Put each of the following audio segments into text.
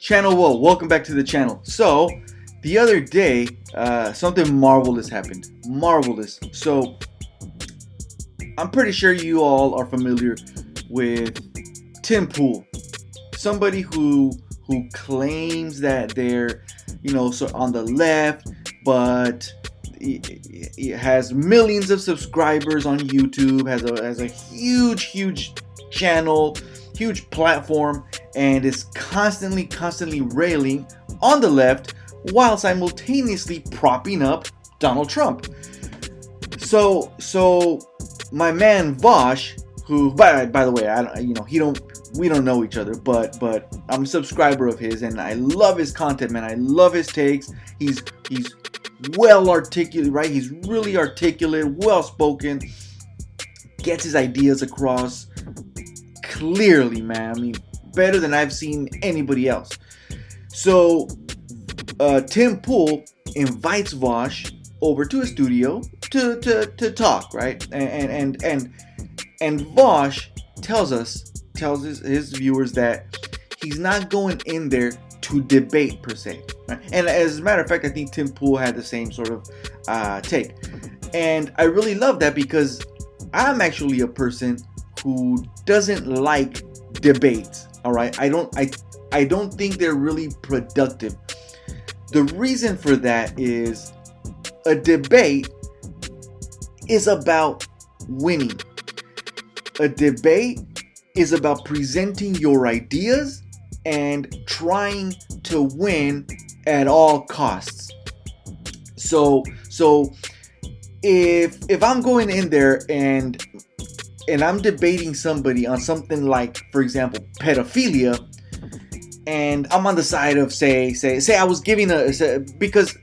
Channel Woe, welcome back to the channel. So, the other day, something marvelous happened. Marvelous. So, I'm pretty sure you all are familiar with Tim Pool. Somebody who claims that they're, so on the left, but he has millions of subscribers on YouTube, has a huge channel, huge platform, and is constantly railing on the left while simultaneously propping up Donald Trump. So my man Vosh, who by the way, we don't know each other, but I'm a subscriber of his and I love his content, man. I love his takes. He's well articulate, right? He's really articulate, well spoken, gets his ideas across clearly, man. I mean, better than I've seen anybody else. So Tim Pool invites Vosh over to a studio to talk, right? And Vosh tells his viewers that he's not going in there to debate per se, right? And as a matter of fact, I think Tim Pool had the same sort of take, and I really love that because I'm actually a person who doesn't like debates. All right, I don't think they're really productive. The reason for that is a debate is about winning. A debate is about presenting your ideas and trying to win at all costs. So if I'm going in there and I'm debating somebody on something like, for example, pedophilia, and I'm on the side of say I was giving because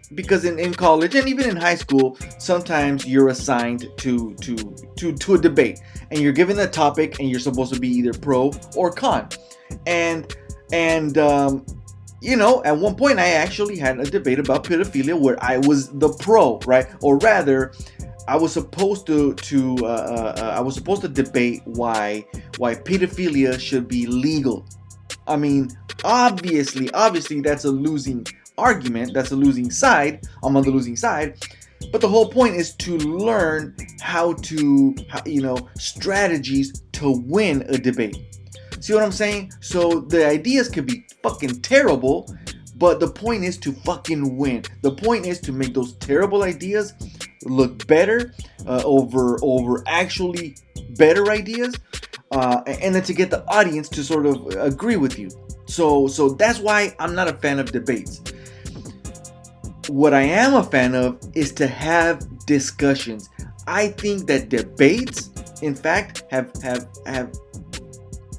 in college and even in high school, sometimes you're assigned to a debate and you're given a topic and you're supposed to be either pro or con. And at one point I actually had a debate about pedophilia where I was the pro, right? Or rather, I was supposed to debate why pedophilia should be legal. I mean, obviously that's a losing argument. That's a losing side. I'm on the losing side. But the whole point is to learn strategies to win a debate. See what I'm saying? So the ideas could be fucking terrible, but the point is to fucking win. The point is to make those terrible ideas look better over actually better ideas, and then to get the audience to sort of agree with you. So that's why I'm not a fan of debates. What I am a fan of is to have discussions. I think that debates, in fact,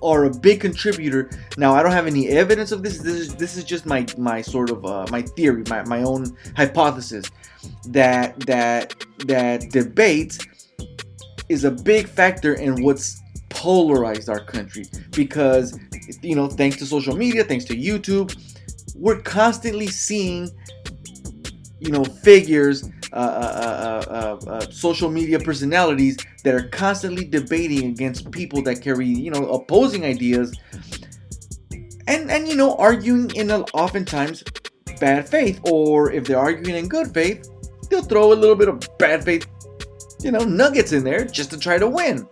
are a big contributor. Now, I don't have any evidence of this. This is just my sort of my theory, my own hypothesis that debates is a big factor in what's polarized our country, because thanks to social media, thanks to YouTube, we're constantly seeing figures, social media personalities that are constantly debating against people that carry opposing ideas, and arguing in oftentimes bad faith, or if they're arguing in good faith, they'll throw a little bit of bad faith nuggets in there just to try to win.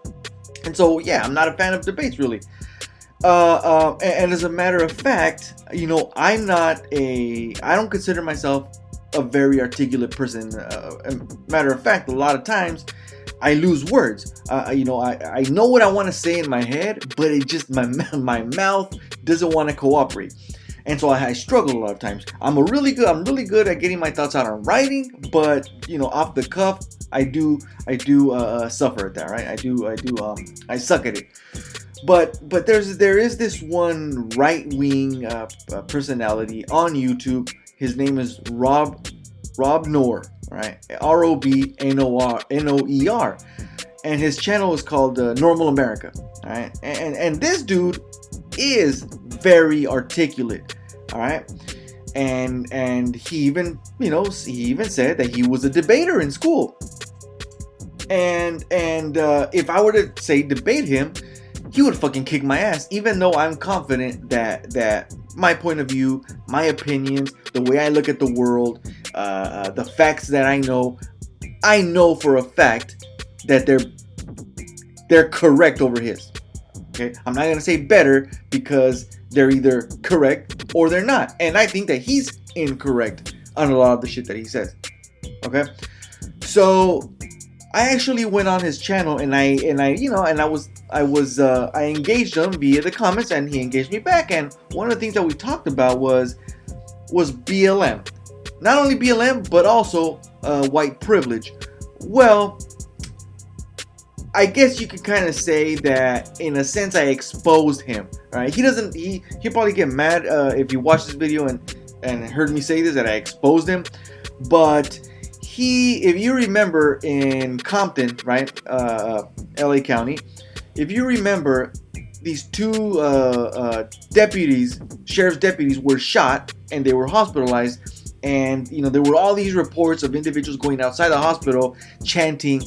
And so I'm not a fan of debates really. And as a matter of fact, I don't consider myself a very articulate person. Matter of fact, a lot of times I lose words. I know what I want to say in my head, but it just my mouth doesn't want to cooperate, and so I struggle a lot of times. I'm really good at getting my thoughts out on writing, but off the cuff, I do suffer at that, right? I suck at it. But there is this one right wing personality on YouTube. His name is Rob Noer, right? ROBNOER, and his channel is called Normal America, all right? And this dude is very articulate, all right? And he even said that he was a debater in school. And if I were to say debate him, he would fucking kick my ass, even though I'm confident that my point of view, my opinions, the way I look at the world, the facts that I know for a fact that they're correct over his. Okay, I'm not gonna say better because they're either correct or they're not, and I think that he's incorrect on a lot of the shit that he says. Okay, so I actually went on his channel and I engaged him via the comments, and he engaged me back. And one of the things that we talked about was BLM, not only BLM but also white privilege. Well, I guess you could kind of say that in a sense I exposed him. Right? He'll probably get mad if he watched this video and heard me say this, that I exposed him. But if you remember in Compton, right, LA County, if you remember, these two sheriff's deputies were shot and they were hospitalized. And there were all these reports of individuals going outside the hospital chanting,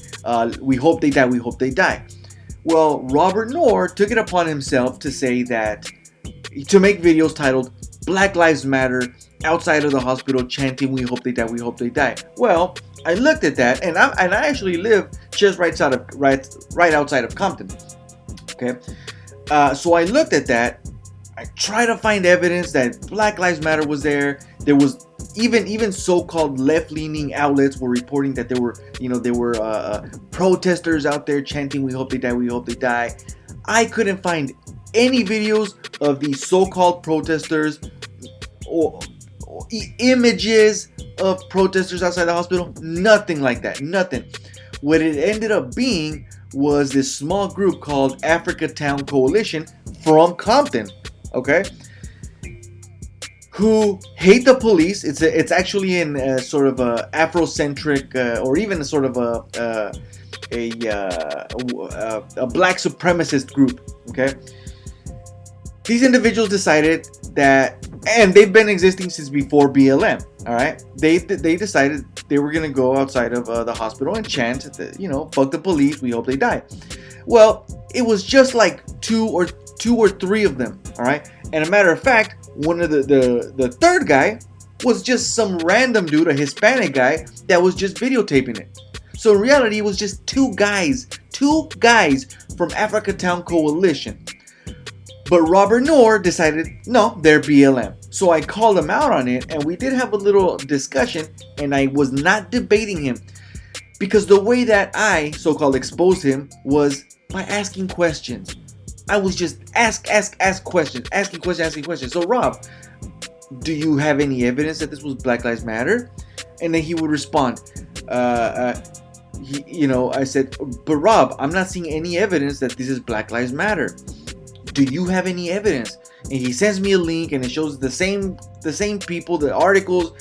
"We hope they die, we hope they die." Well, Robert Noor took it upon himself to make videos titled "Black Lives Matter" outside of the hospital chanting, "We hope they die, we hope they die." Well, I looked at that, and I actually live just right outside of Compton. Okay, so I looked at that. I tried to find evidence that Black Lives Matter was there. There was even so-called left-leaning outlets were reporting that there were protesters out there chanting, "We hope they die, we hope they die." I couldn't find any videos of these so-called protesters or images of protesters outside the hospital. Nothing like that. Nothing. What it ended up being was this small group called Africatown Coalition from Compton. Okay, who hate the police. It's actually in a sort of a Afrocentric or even a sort of a black supremacist group. Okay, these individuals decided that, and they've been existing since before BLM. All right, they decided they were gonna go outside of the hospital and chant, "Fuck the police, we hope they die." Well, it was just like two or three of them. All right, and a matter of fact, one of the third guy was just some random dude, a Hispanic guy that was just videotaping it. So in reality, it was just two guys from Africatown Coalition. But Robert Noor decided, no, they're BLM. So I called him out on it, and we did have a little discussion, and I was not debating him, because the way that I so-called exposed him was by asking questions. I was just ask questions, asking questions. So Rob, do you have any evidence that this was Black Lives Matter? And then he would respond, I said, but Rob, I'm not seeing any evidence that this is Black Lives Matter. Do you have any evidence? And he sends me a link, and it shows the same people, the articles,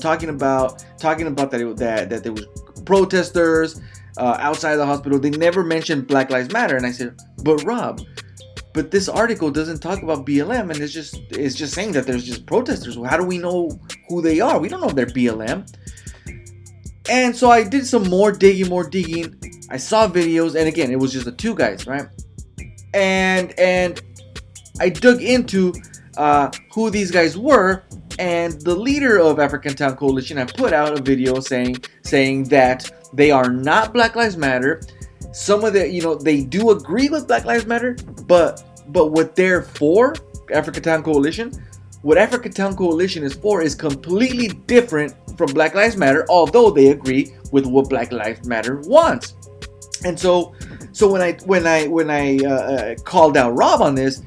talking about that there was protesters outside the hospital. They never mentioned Black Lives Matter. And I said, but Rob, but this article doesn't talk about BLM, and it's just saying that there's just protesters. Well, how do we know who they are? We don't know if they're BLM. And so I did some more digging. I saw videos, and again, it was just the two guys, right? And I dug into who these guys were, and the leader of Africatown Coalition had put out a video saying that they are not Black Lives Matter. Some of the, they do agree with Black Lives Matter, but what they're for, Africatown Coalition, what Africatown Coalition is for is completely different from Black Lives Matter, although they agree with what Black Lives Matter wants. And so when I called out Rob on this,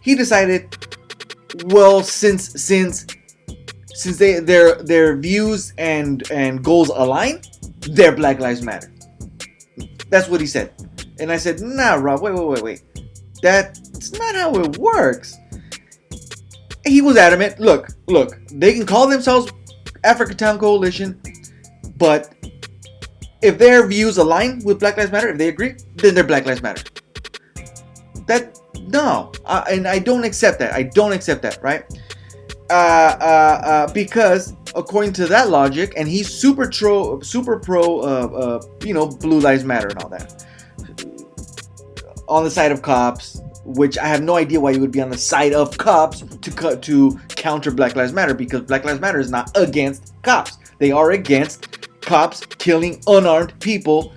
he decided, well, since their views and goals align, they're Black Lives Matter. That's what he said. And I said, nah, Rob, wait. That's not how it works. He was adamant. Look, they can call themselves Africatown Coalition, but if their views align with Black Lives Matter, if they agree, then they're Black Lives Matter. And I don't accept that. I don't accept that, right? Because according to that logic, and he's super pro, Blue Lives Matter and all that, on the side of cops, which I have no idea why you would be on the side of cops to counter Black Lives Matter, because Black Lives Matter is not against cops. They are against cops killing unarmed people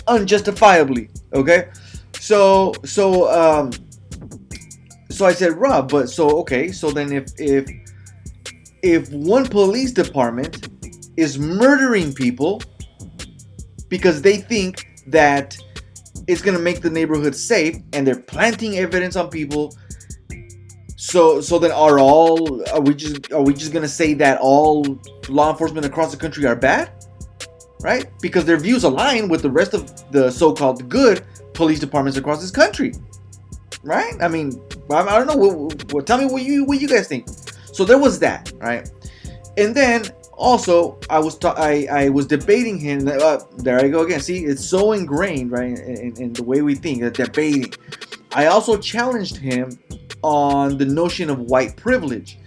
unjustifiably. Okay, so I said, Rob, but so then if one police department is murdering people because they think that it's gonna make the neighborhood safe, and they're planting evidence on people, so then are we just gonna say that all law enforcement across the country are bad, right? Because their views align with the rest of the so-called good police departments across this country, right? I mean, I don't know. Tell me what you guys think. So there was that, right? And then also I was debating him. There I go again. See, it's so ingrained, right, in the way we think, that debating. I also challenged him on the notion of white privilege.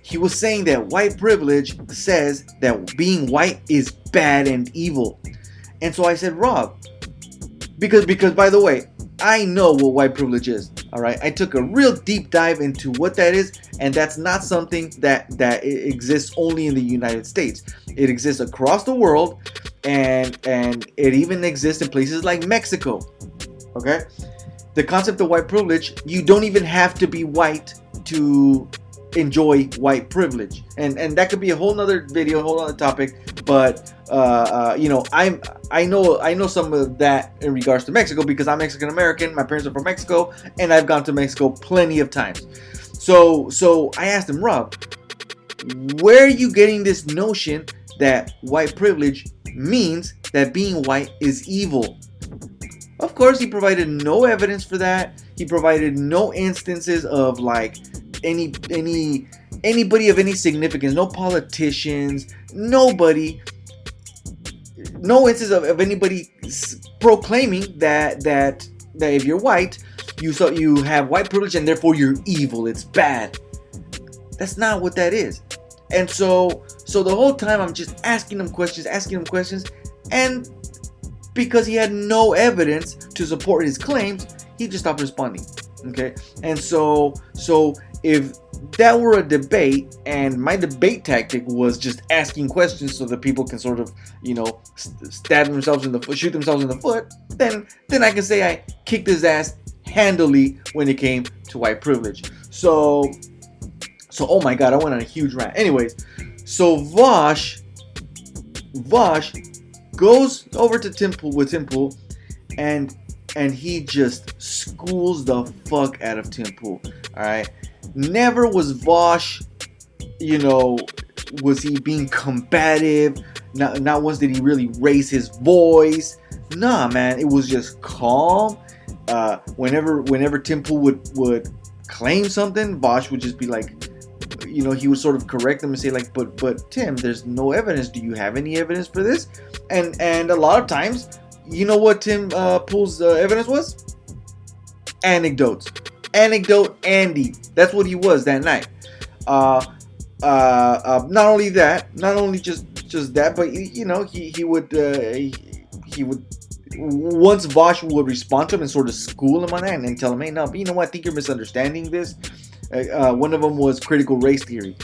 He was saying that white privilege says that being white is bad and evil. And so I said, Rob, because by the way, I know what white privilege is. All right, I took a real deep dive into what that is, and that's not something that exists only in the United States. It exists across the world, and it even exists in places like Mexico. Okay, the concept of white privilege, you don't even have to be white to enjoy white privilege, and that could be a whole nother video, a whole other topic. But I know some of that in regards to Mexico, because I'm Mexican American. My parents are from Mexico, and I've gone to Mexico plenty of times. So I asked him, Rob, where are you getting this notion that white privilege means that being white is evil? Of course, he provided no evidence for that. He provided no instances of like anybody of any significance, no politicians, nobody, no instance of anybody proclaiming that if you're white, you have white privilege and therefore you're evil, it's bad. That's not what that is. And so the whole time I'm just asking him questions, and because he had no evidence to support his claims, he just stopped responding. Okay, and so if that were a debate, and my debate tactic was just asking questions so that people can sort of, stab themselves in the foot, shoot themselves in the foot, then I can say I kicked his ass handily when it came to white privilege. So oh my god, I went on a huge rant. Anyways, so Vosh goes over to Tim Pool, and he just schools the fuck out of Tim Pool. All right. Never was Vosh, was he being combative? Not once did he really raise his voice. Nah, man, it was just calm. Whenever Tim Pool would claim something, Vosh would just be like, he would sort of correct them and say like, but Tim, there's no evidence. Do you have any evidence for this? And a lot of times, you know what Tim Pool's evidence was? Anecdotes. Anecdote Andy. That's what he was that night. Not only just that, but he would once Vosh would respond to him and sort of school him on that and tell him, hey, no, but you know what? I think you're misunderstanding this. One of them was critical race theory.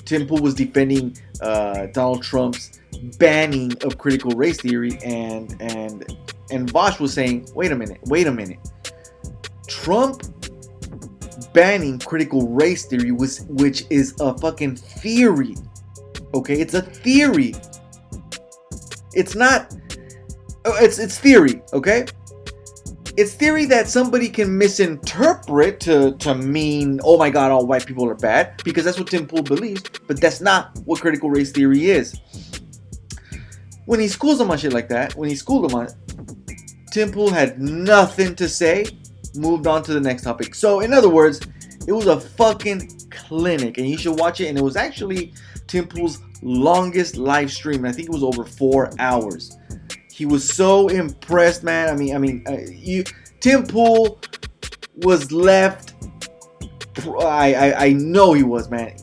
Tim Pool was defending Donald Trump's banning of critical race theory, and Vosh was saying, wait a minute. Trump banning critical race theory which is a fucking theory. Okay, it's a theory. It's not. It's theory. Okay. It's theory that somebody can misinterpret to mean, oh my god, all white people are bad, because that's what Tim Pool believes, but that's not what critical race theory is. When he schools them on shit like that, Tim Pool had nothing to say, moved on to the next topic. So, in other words, it was a fucking clinic, and you should watch it, and it was actually Tim Pool's longest live stream. I think it was over 4 hours. He was so impressed, man. Tim Pool was left. I know he was, man.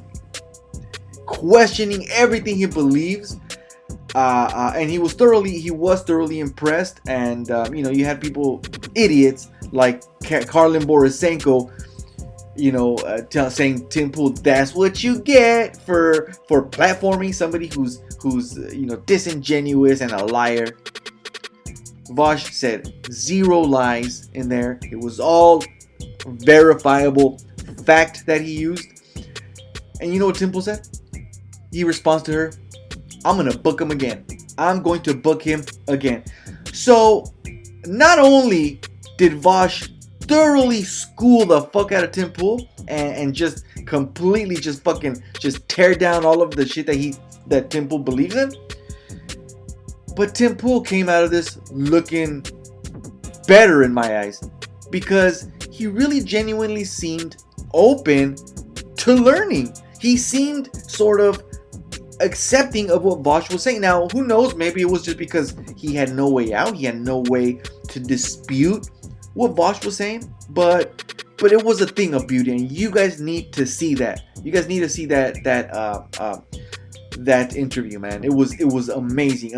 Questioning everything he believes, and he was thoroughly impressed. And you know, you had people, idiots like Karlin Borisenko, you know, saying Tim Pool, that's what you get for platforming somebody who's you know, disingenuous and a liar. Vaush said 0 lies in there. It was all verifiable fact that he used. And you know what Tim Pool said? He responds to her, I'm gonna book him again. I'm going to book him again. So not only did Vaush thoroughly school the fuck out of Tim Pool and just completely just tear down all of the shit that Tim Pool believes in, but Tim Pool came out of this looking better in my eyes, because he really genuinely seemed open to learning. He seemed sort of accepting of what Vaush was saying. Now, who knows? Maybe it was just because he had no way out. He had no way to dispute what Vaush was saying. But it was a thing of beauty, and you guys need to see that. You guys need to see that interview, man. It was amazing.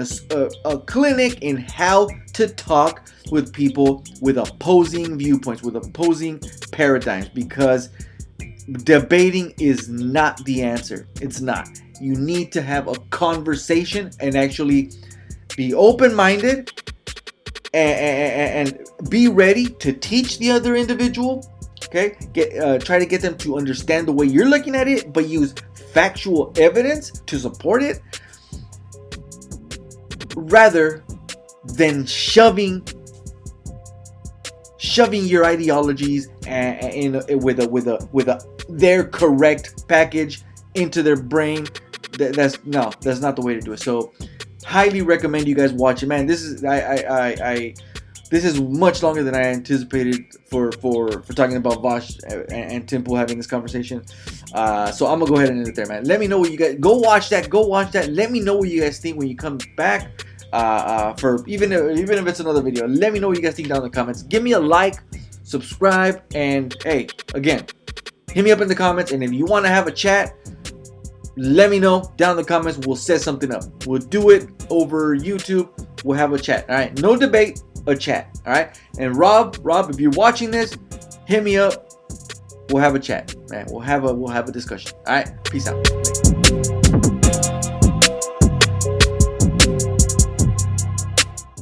A clinic in how to talk with people with opposing viewpoints, with opposing paradigms, because debating is not the answer. It's not. You need to have a conversation and actually be open-minded and be ready to teach the other individual. Okay, try to get them to understand the way you're looking at it, but use factual evidence to support it, rather than shoving your ideologies with their correct package into their brain. That's not the way to do it. So highly recommend you guys watch it, man. This is this is much longer than I anticipated for talking about Vaush and Tim Pool having this conversation. So I'm gonna go ahead and end it there, man. Let me know what you guys, go watch that. Let me know what you guys think when you come back. For even if it's another video, let me know what you guys think down in the comments. Give me a like, subscribe, and hey, again, hit me up in the comments. And if you want to have a chat, let me know down in the comments. We'll set something up. We'll do it over YouTube. We'll have a chat. All right, no debate, a chat. All right. And Rob, if you're watching this, hit me up. We'll have a chat, man. We'll have a discussion. All right. Peace out.